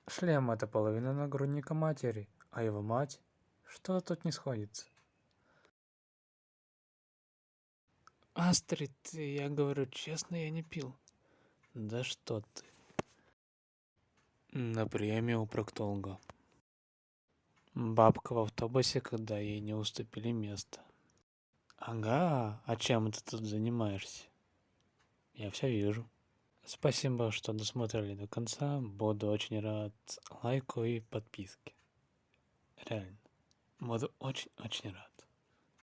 Шлем — это половина нагрудника матери, а его мать... Что-то тут не сходится. Астрид, я говорю честно, я не пил. Да что ты. На приеме у проктолога. Бабка в автобусе, когда ей не уступили место. Ага, а чем ты тут занимаешься? Я все вижу. Спасибо, что досмотрели до конца. Буду очень рад лайку и подписке. Реально. Буду очень-очень рад.